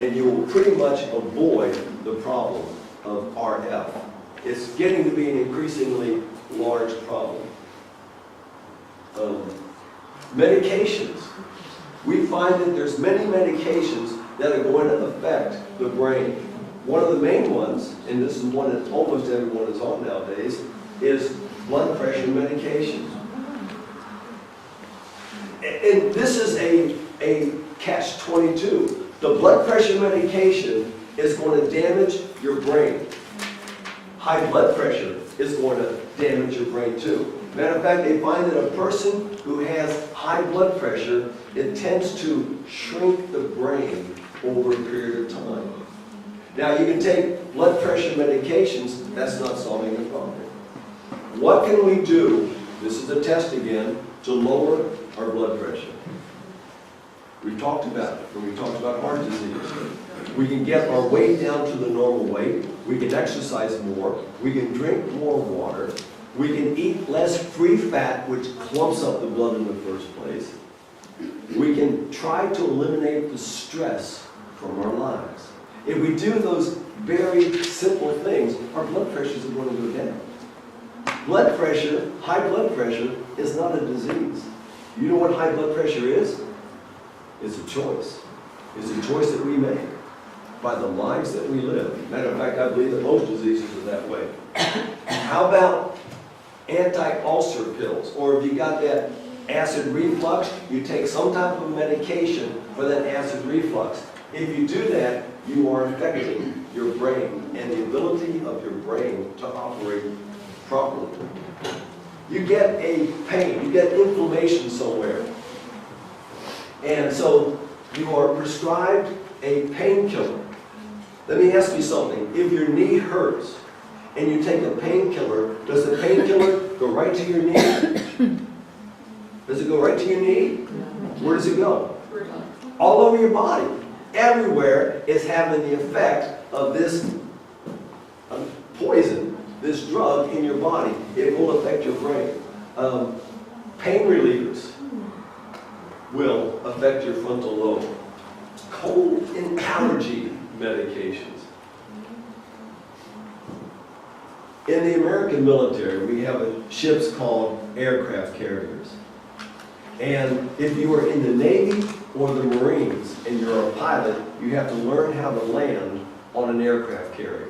and you will pretty much avoid the problem of RF. It's getting to be an increasingly large problem. Medications. We find that there's many medications that are going to affect the brain. One of the main ones, and this is one that almost everyone is on nowadays, is blood pressure medications. And this is a catch-22. The blood pressure medication is going to damage your brain. High blood pressure is going to damage your brain too. Matter of fact, they find that a person who has high blood pressure, it tends to shrink the brain over a period of time. Now, you can take blood pressure medications, that's not solving the problem. What can we do, this is a test again, to lower our blood pressure? We talked about it when we talked about heart disease. We can get our weight down to the normal weight. We can exercise more. We can drink more water. We can eat less free fat, which clumps up the blood in the first place. We can try to eliminate the stress from our lives. If we do those very simple things, our blood pressures are going to go down. Blood pressure, high blood pressure, is not a disease. You know what high blood pressure is? It's a choice. It's a choice that we make by the lives that we live. Matter of fact, I believe that most diseases are that way. How about anti-ulcer pills? Or if you got that acid reflux, you take some type of medication for that acid reflux. If you do that, you are affecting your brain and the ability of your brain to operate properly. You get a pain, you get inflammation somewhere. And so you are prescribed a painkiller. Let me ask you something. If your knee hurts and you take a painkiller, does the painkiller go right to your knee? Does it go right to your knee? Where does it go? All over your body. Everywhere is having the effect of this poison, this drug in your body. It will affect your brain. Pain relievers will affect your frontal lobe. Cold and allergy medications. In the American military, we have ships called aircraft carriers. And if you are in the Navy or the Marines and you're a pilot, you have to learn how to land on an aircraft carrier.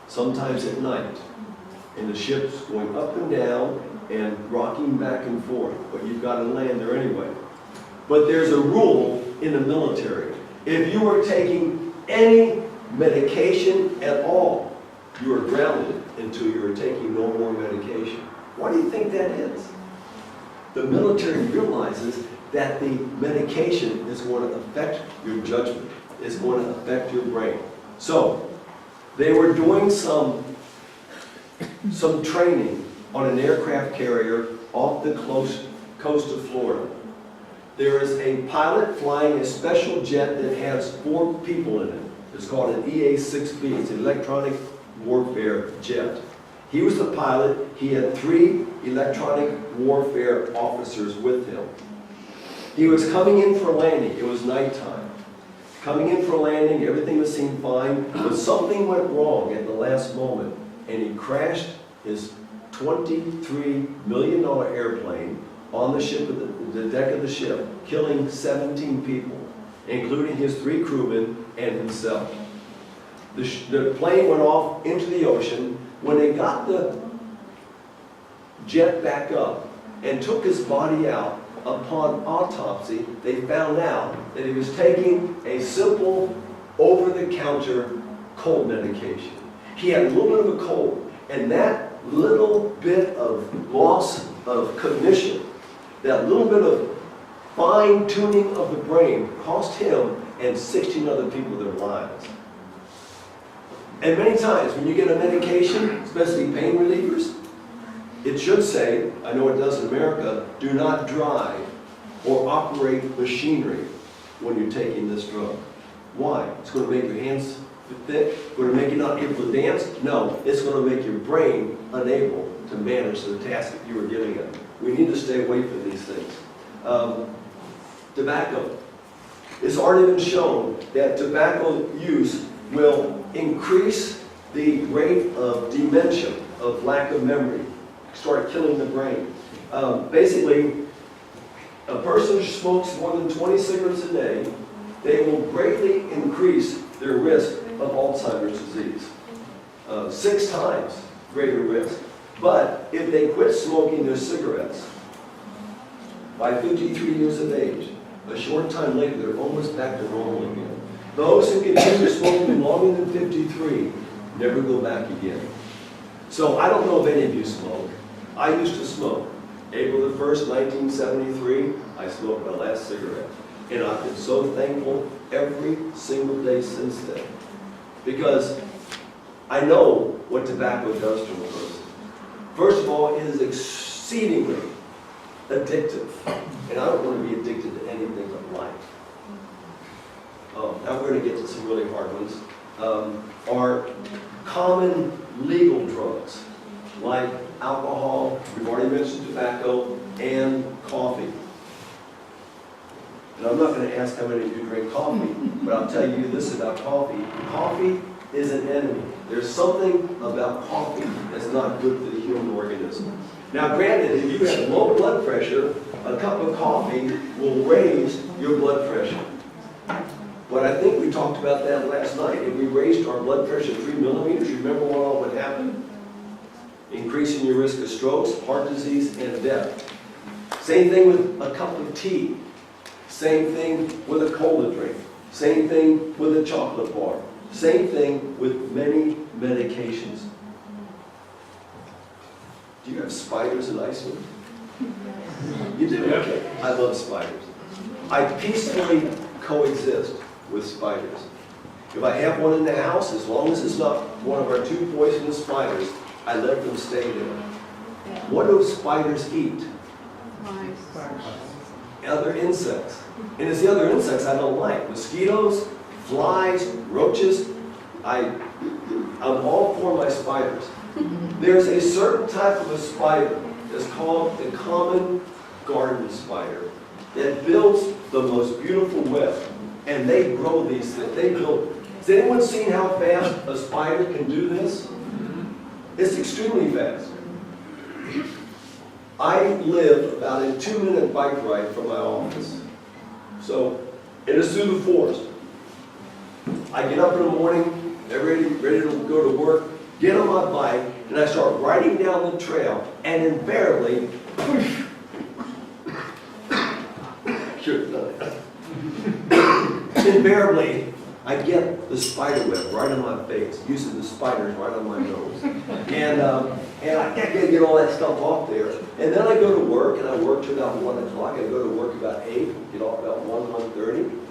Sometimes at night. And the ship's going up and down and rocking back and forth. But you've got to land there anyway. But there's a rule in the military. If you are taking any medication at all, you are grounded until you are taking no more medication. Why do you think that is? The military realizes that the medication is going to affect your judgment. It's going to affect your brain. So, they were doing some training on an aircraft carrier off the coast of Florida. There is a pilot flying a special jet that has 4 people in it. It's called an EA-6B. It's an electronic warfare jet. He was the pilot. He had 3 electronic warfare officers with him. He was coming in for landing. It was nighttime. Coming in for landing, everything was seemed fine, but something went wrong at the last moment, and he crashed his $23 million airplane on the ship, the deck of the ship, killing 17 people, including his 3 crewmen and himself. The plane went off into the ocean. When they got the jet back up and took his body out, upon autopsy, they found out that he was taking a simple, over-the-counter cold medication. He had a little bit of a cold, and that little bit of loss of cognition, that little bit of fine-tuning of the brain cost him and 16 other people their lives. And many times when you get a medication, especially pain relievers, it should say, I know it does in America, do not drive or operate machinery when you're taking this drug. Why? It's going to make your hands thick, it's going to make you not able to dance? No, it's going to make your brain unable to manage the task that you were giving it. We need to stay away from these things. Tobacco. It's already been shown that tobacco use will increase the rate of dementia, of lack of memory, start killing the brain. Basically, a person who smokes more than 20 cigarettes a day, they will greatly increase their risk of Alzheimer's disease. 6 times greater risk. But if they quit smoking their cigarettes by 53 years of age, a short time later, they're almost back to normal again. Those who continue smoking longer than 53 never go back again. So I don't know if any of you smoke. I used to smoke. April the 1st, 1973, I smoked my last cigarette. And I've been so thankful every single day since then. Because I know what tobacco does to a person. First of all, it is exceedingly addictive. And I don't want to be addicted to anything but life. Now we're going to get to some really hard ones. Are common legal drugs, like alcohol, we've already mentioned tobacco, and coffee. And I'm not going to ask how many of you drink coffee, but I'll tell you this about coffee. Coffee is an enemy. There's something about coffee that's not good for the human organism. Now granted, if you have low blood pressure, a cup of coffee will raise your blood pressure. But I think we talked about that last night. If we raised our blood pressure 3 millimeters, remember what all would happen? Increasing your risk of strokes, heart disease, and death. Same thing with a cup of tea. Same thing with a cola drink. Same thing with a chocolate bar. Same thing with many medications. Do you have spiders in Iceland? You do? Okay. I love spiders. I peacefully coexist with spiders. If I have one in the house, as long as it's not one of our 2 poisonous spiders, I let them stay there. What do spiders eat? Other insects. And it's the other insects I don't like. Mosquitoes, flies, roaches. I'm all for my spiders. There's a certain type of a spider that's called the common garden spider that builds the most beautiful web. And they grow these things. They build. Has anyone seen how fast a spider can do this? It's extremely fast. I live about a 2-minute bike ride from my office. So it is through the forest. I get up in the morning, ready to go to work, get on my bike, and I start riding down the trail, and invariably, invariably, I get the spider web right on my face, using the spiders right on my nose. And I can't get all that stuff off there. And then I go to work, and I work till about 1 o'clock. I go to work about 8, get off about 1:30.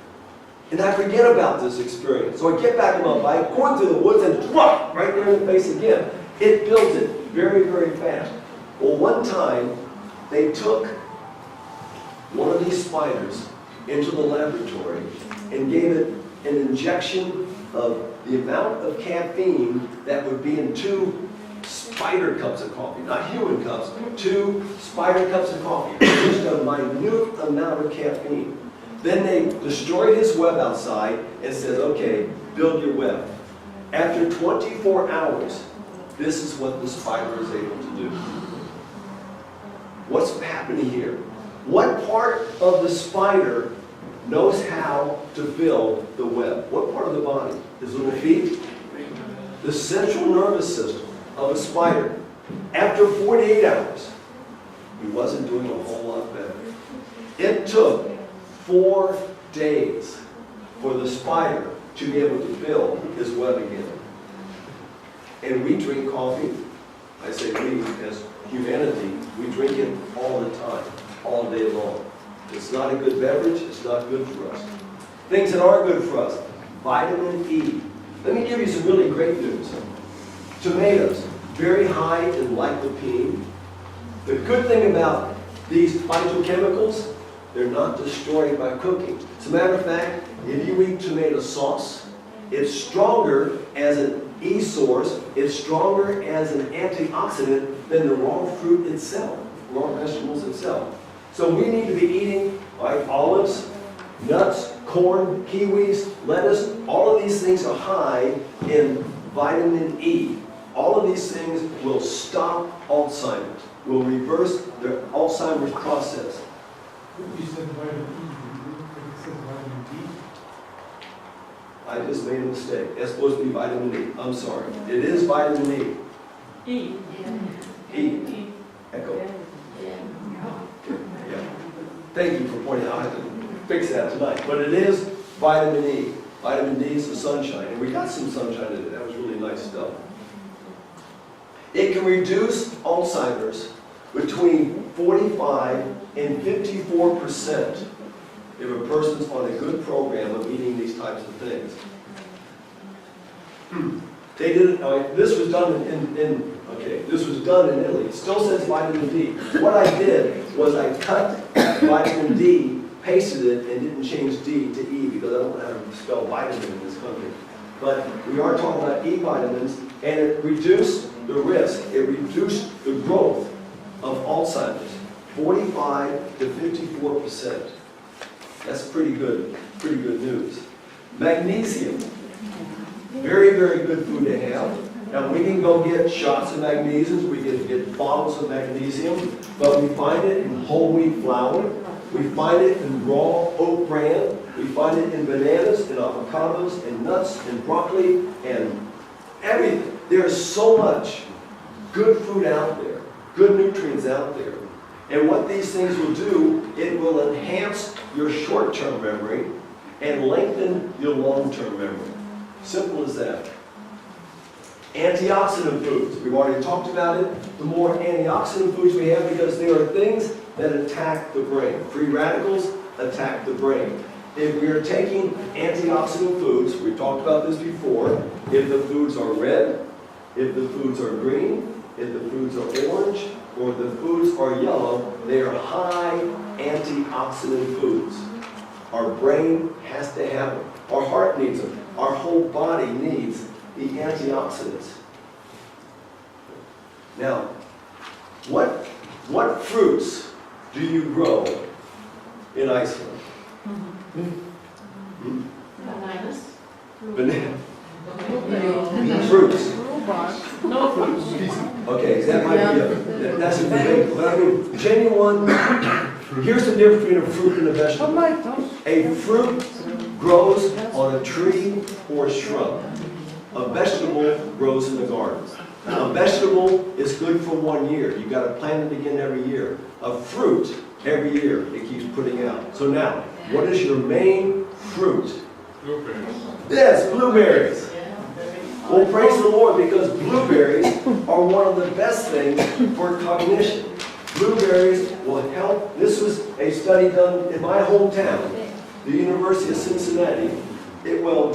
And I forget about this experience. So I get back on my bike, going through the woods, and drop right there in the face again. It builds it very, very fast. Well, one time, they took one of these spiders into the laboratory and gave it an injection of the amount of caffeine that would be in 2 spider cups of coffee, not human cups, 2 spider cups of coffee, just a minute amount of caffeine. Then they destroyed his web outside and said, okay, build your web. After 24 hours, this is what the spider is able to do. What's happening here? What part of the spider knows how to build the web? What part of the body? His little feet? The central nervous system of a spider. After 48 hours, he wasn't doing a whole lot better. It took 4 days for the spider to be able to build his web again. And we drink coffee. I say we, as humanity, we drink it all the time, all day long. It's not a good beverage, it's not good for us. Things that are good for us, vitamin E. Let me give you some really great news. Tomatoes, very high in lycopene. The good thing about these phytochemicals, they're not destroyed by cooking. As a matter of fact, if you eat tomato sauce, it's stronger as an E source, it's stronger as an antioxidant than the raw fruit itself, raw vegetables itself. So we need to be eating like olives, nuts, corn, kiwis, lettuce, all of these things are high in vitamin E. All of these things will stop Alzheimer's, will reverse the Alzheimer's process. You said vitamin E, you said vitamin D? I just made a mistake. It's supposed to be vitamin E. I'm sorry. It is vitamin E. E. E. Echo. Yeah. Thank you for pointing out. I have to fix that tonight. But it is vitamin E. Vitamin D is the sunshine. And we got some sunshine today. That was really nice stuff. It can reduce Alzheimer's between 45 and 54% if a person's on a good program of eating these types of things. They did it, this was done this was done in Italy. It still says vitamin D. What I did was I cut vitamin D, pasted it, and didn't change D to E because I don't know how to spell vitamin in this country. But we are talking about E vitamins, and it reduced the risk. It reduced the growth of Alzheimer's, 45 to 54%. That's pretty good news. Magnesium, very, very good food to have. Now we can go get shots of magnesium, we can get bottles of magnesium, but we find it in whole wheat flour, we find it in raw oat bran, we find it in bananas, in avocados, in nuts, in broccoli, and everything. There's so much good food out there, good nutrients out there. And what these things will do, it will enhance your short-term memory and lengthen your long-term memory. Simple as that. Antioxidant foods. We've already talked about it. The more antioxidant foods we have, because they are things that attack the brain. Free radicals attack the brain. If we are taking antioxidant foods, we've talked about this before, if the foods are red, if the foods are green, if the foods are orange, or the foods are yellow, they are high antioxidant foods. Our brain has to have them. Our heart needs them. Our whole body needs the antioxidants. Now, what fruits do you grow in Iceland? Bananas. Banana. Fruits. No fruits. Okay, that might be that's a debate. But I mean, genuine, here's the difference between a fruit and a vegetable. A fruit grows on a tree or a shrub. A vegetable grows in the garden. Now, a vegetable is good for 1 year. You've got to plant it again every year. A fruit, every year, it keeps putting out. So now, what is your main fruit? Blueberries. Yes, blueberries. Well, praise the Lord, because blueberries are one of the best things for cognition. Blueberries will help. This was a study done in my hometown, the University of Cincinnati. It will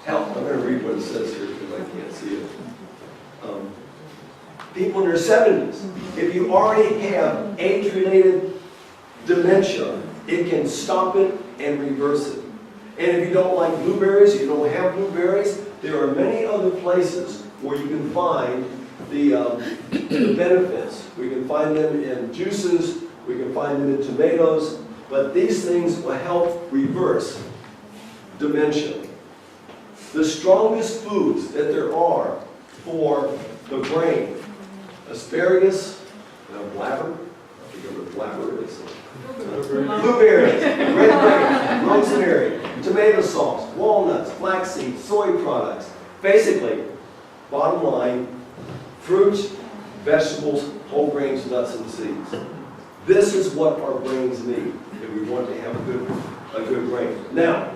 help. I'm going to read what it says here because I can't see it. People in their 70s, if you already have age-related dementia, it can stop it and reverse it. And if you don't like blueberries, you don't have blueberries, there are many other places where you can find the benefits. We can find them in juices, we can find them in tomatoes, but these things will help reverse dementia. The strongest foods that there are for the brain: asparagus, blabber, I forget what blabber is. Blueberries, red grapes, rosemary, tomato sauce, walnuts, flaxseed, soy products. Basically, bottom line, fruits, vegetables, whole grains, nuts, and seeds. This is what our brains need if we want to have a good brain. Now,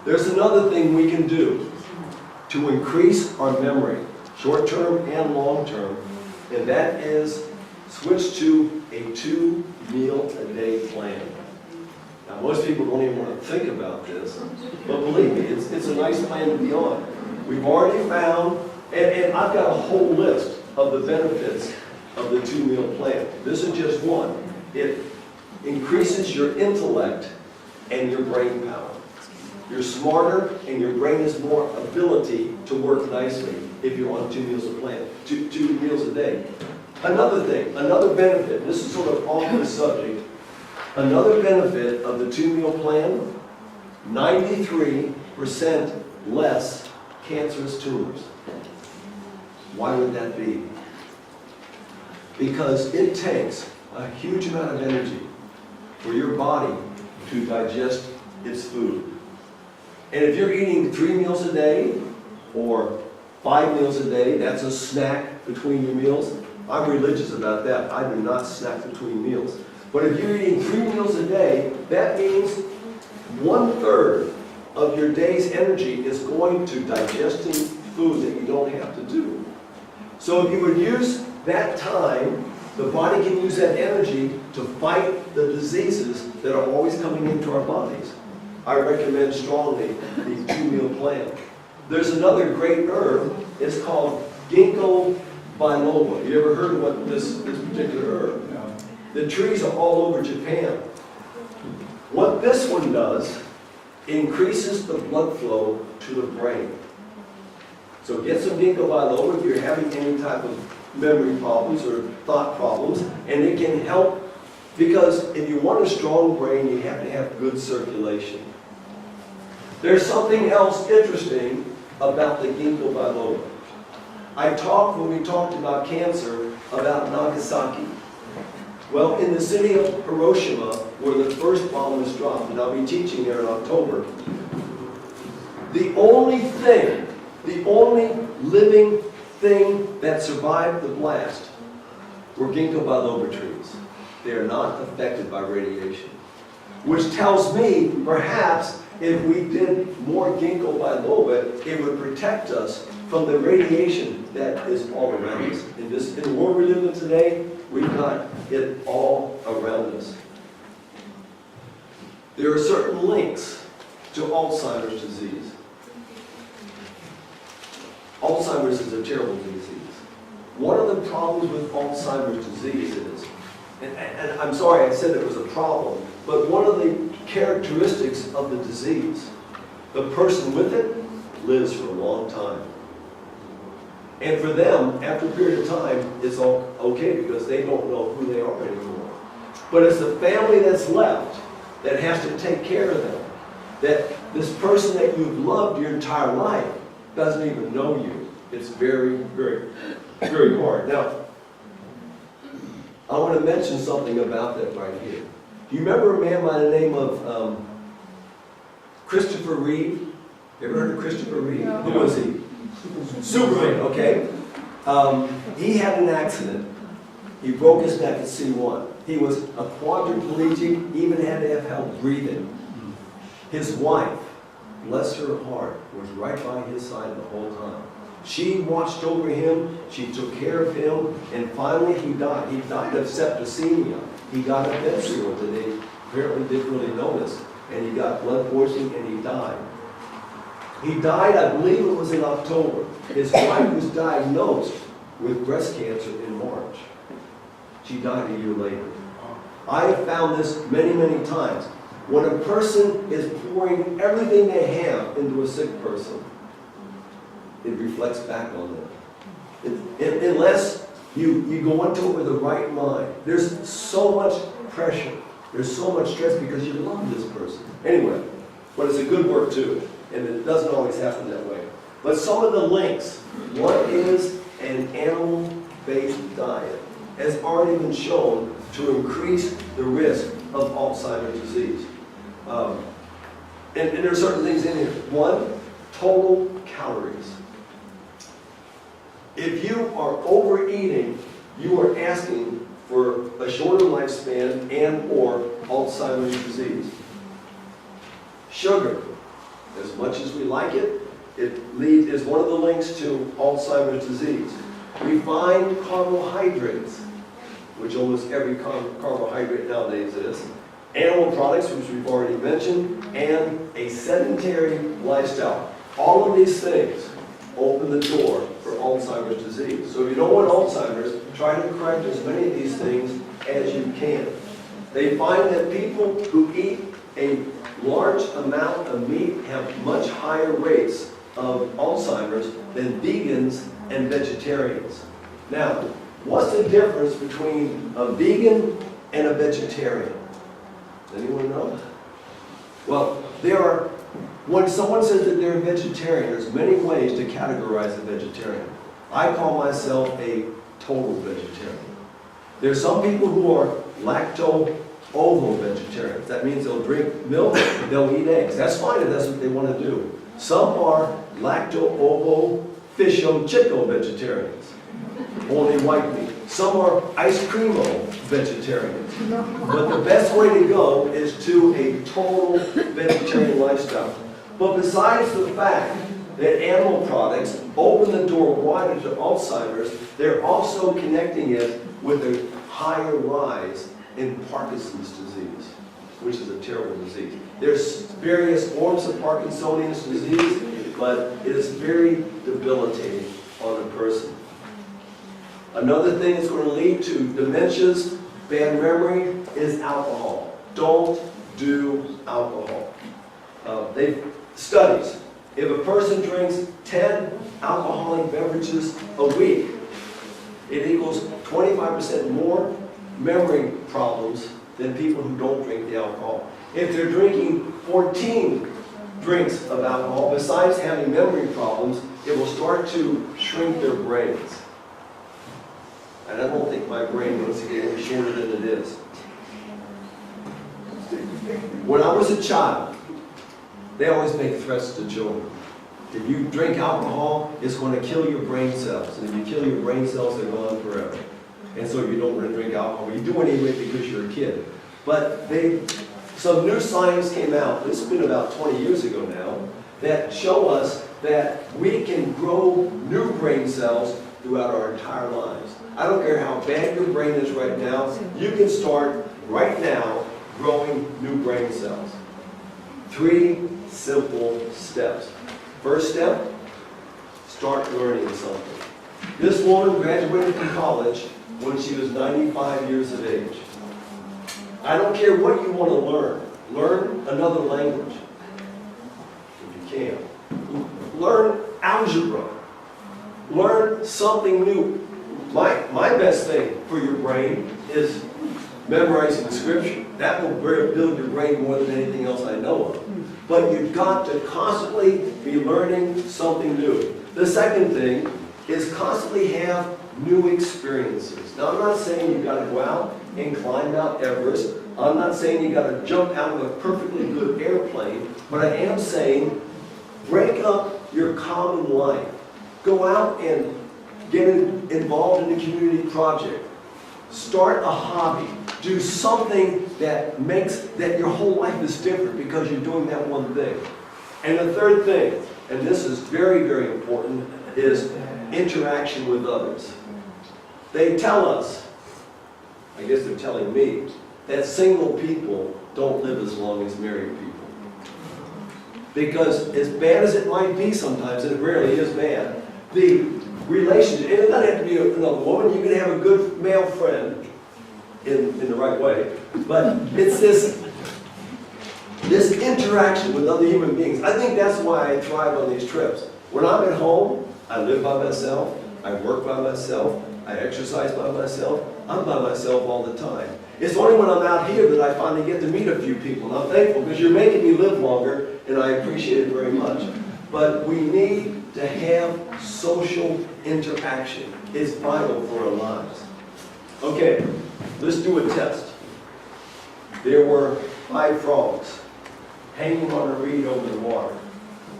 there's another thing we can do to increase our memory, short-term and long-term, and that is switch to a 2-meal-a-day plan. Now, most people don't even want to think about this, but believe me, it's a nice plan to be on. We've already found, and I've got a whole list of the benefits of the 2-meal plan. This is just one. It increases your intellect and your brain power. You're smarter, and your brain has more ability to work nicely if you're on 2 meals a plan, two meals a day. Another thing, another benefit, this is sort of off the subject, Another benefit of the 2-meal plan, 93% less cancerous tumors. Why would that be? Because it takes a huge amount of energy for your body to digest its food. And if you're eating 3 meals a day or 5 meals a day, that's a snack between your meals. I'm religious about that. I do not snack between meals. But if you're eating 3 meals a day, that means 1/3 of your day's energy is going to digesting food that you don't have to do. So if you would use that time, the body can use that energy to fight the diseases that are always coming into our bodies. I recommend strongly the 2-meal plan. There's another great herb. It's called ginkgo biloba. You ever heard of what this particular herb? The trees are all over Japan. What this one does, increases the blood flow to the brain. So get some ginkgo biloba if you're having any type of memory problems or thought problems, and it can help, because if you want a strong brain, you have to have good circulation. There's something else interesting about the ginkgo biloba. When we talked about cancer, about Nagasaki. Well, in the city of Hiroshima, where the first bomb was dropped, and I'll be teaching there in October, the only living thing that survived the blast were ginkgo biloba trees. They are not affected by radiation. Which tells me, perhaps, if we did more ginkgo biloba, it would protect us from the radiation that is all around us. In the world we live in today, we've got it all around us. There are certain links to Alzheimer's disease. Alzheimer's is a terrible disease. One of the problems with Alzheimer's disease is, and I'm sorry I said it was a problem, but one of the characteristics of the disease, the person with it lives for a long time. And for them, after a period of time, it's all okay because they don't know who they are anymore. But it's the family that's left that has to take care of them. That this person that you've loved your entire life doesn't even know you. It's very, very, very hard. Now, I want to mention something about that right here. Do you remember a man by the name of Christopher Reeve? You ever heard of Christopher Reeve? No. Who was he? Superman, okay. He had an accident. He broke his neck at C1. He was a quadriplegic, even had to have help breathing. His wife, bless her heart, was right by his side the whole time. She watched over him, she took care of him, and finally he died. He died of septicemia. He got a bed sore that they apparently didn't really notice. And he got blood poisoning and he died. He died, I believe it was in October. His wife was diagnosed with breast cancer in March. She died a year later. I have found this many, many times. When a person is pouring everything they have into a sick person, it reflects back on them. Unless you go into it with the right mind. There's so much pressure. There's so much stress because you love this person. Anyway, but it's a good work too. And it doesn't always happen that way. But some of the links. What is an animal-based diet has already been shown to increase the risk of Alzheimer's disease. And there are certain things in here. One, total calories. If you are overeating, you are asking for a shorter lifespan and or Alzheimer's disease. Sugar, as much as we like it, it is one of the links to Alzheimer's disease. Refined carbohydrates, which almost every carbohydrate nowadays is. Animal products, which we've already mentioned, and a sedentary lifestyle. All of these things open the door for Alzheimer's disease. So if you don't want Alzheimer's, try to correct as many of these things as you can. They find that people who eat a large amount of meat have much higher rates of Alzheimer's than vegans and vegetarians. Now, what's the difference between a vegan and a vegetarian? Anyone know? Well, when someone says that they're a vegetarian, there's many ways to categorize a vegetarian. I call myself a total vegetarian. There's some people who are lacto-ovo-vegetarians. That means they'll drink milk, they'll eat eggs. That's fine if that's what they want to do. Some are lacto-ovo-fisho-chico-vegetarians, only white meat. Some are ice cream-o-vegetarians. But the best way to go is to a total vegetarian lifestyle. But besides the fact that animal products open the door wider to Alzheimer's, they're also connecting it with a higher rise in Parkinson's disease, which is a terrible disease. There's various forms of Parkinsonian disease, but it is very debilitating on a person. Another thing that's going to lead to dementias, bad memory, is alcohol. Don't do alcohol. Studies. If a person drinks 10 alcoholic beverages a week, it equals 25% more memory problems than people who don't drink the alcohol. If they're drinking 14 drinks of alcohol, besides having memory problems, it will start to shrink their brains. And I don't think my brain wants to get any shorter than it is. When I was a child, they always make threats to children. If you drink alcohol, it's going to kill your brain cells. And if you kill your brain cells, they're gone forever. And so you don't want to drink alcohol. You do anyway because you're a kid. But some new science came out, this has been about 20 years ago now, that show us that we can grow new brain cells throughout our entire lives. I don't care how bad your brain is right now, you can start right now growing new brain cells. 3 simple steps. First step, start learning something. This woman graduated from college when she was 95 years of age. I don't care what you want to learn. Learn another language, if you can. Learn algebra. Learn something new. My best thing for your brain is memorizing scripture. That will build your brain more than anything else I know of. But you've got to constantly be learning something new. The second thing is constantly have new experiences. Now, I'm not saying you've got to go out and climb Mount Everest. I'm not saying you've got to jump out of a perfectly good airplane. But I am saying break up your common life. Go out and get involved in a community project. Start a hobby. Do something that makes that your whole life is different because you're doing that one thing. And the third thing, and this is very, very important, is interaction with others. They tell us, I guess they're telling me, that single people don't live as long as married people. Because as bad as it might be sometimes, and it rarely is bad, the relationship, and it doesn't have to be another woman, you can have a good male friend in the right way, but it's this interaction with other human beings. I think that's why I thrive on these trips. When I'm at home, I live by myself, I work by myself, I exercise by myself, I'm by myself all the time. It's only when I'm out here that I finally get to meet a few people, and I'm thankful because you're making me live longer, and I appreciate it very much. But we need to have social interaction. It's vital for our lives. Okay, let's do a test. There were 5 frogs hanging on a reed over the water.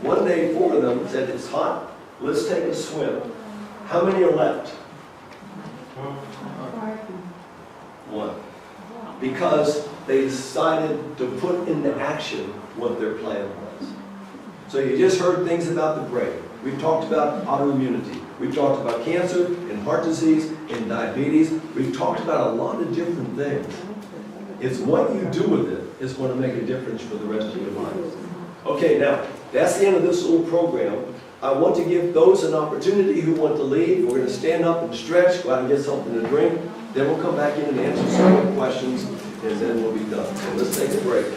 One day, 4 of them said, it's hot, let's take a swim. How many are left? 1. Because they decided to put into action what their plan was. So you just heard things about the brain. We've talked about autoimmunity. We've talked about cancer and heart disease and diabetes. We've talked about a lot of different things. It's what you do with it is going to make a difference for the rest of your life. Okay, now, that's the end of this little program. I want to give those an opportunity who want to leave. We're going to stand up and stretch, go out and get something to drink. Then we'll come back in and answer some more questions, and then we'll be done. So let's take a break.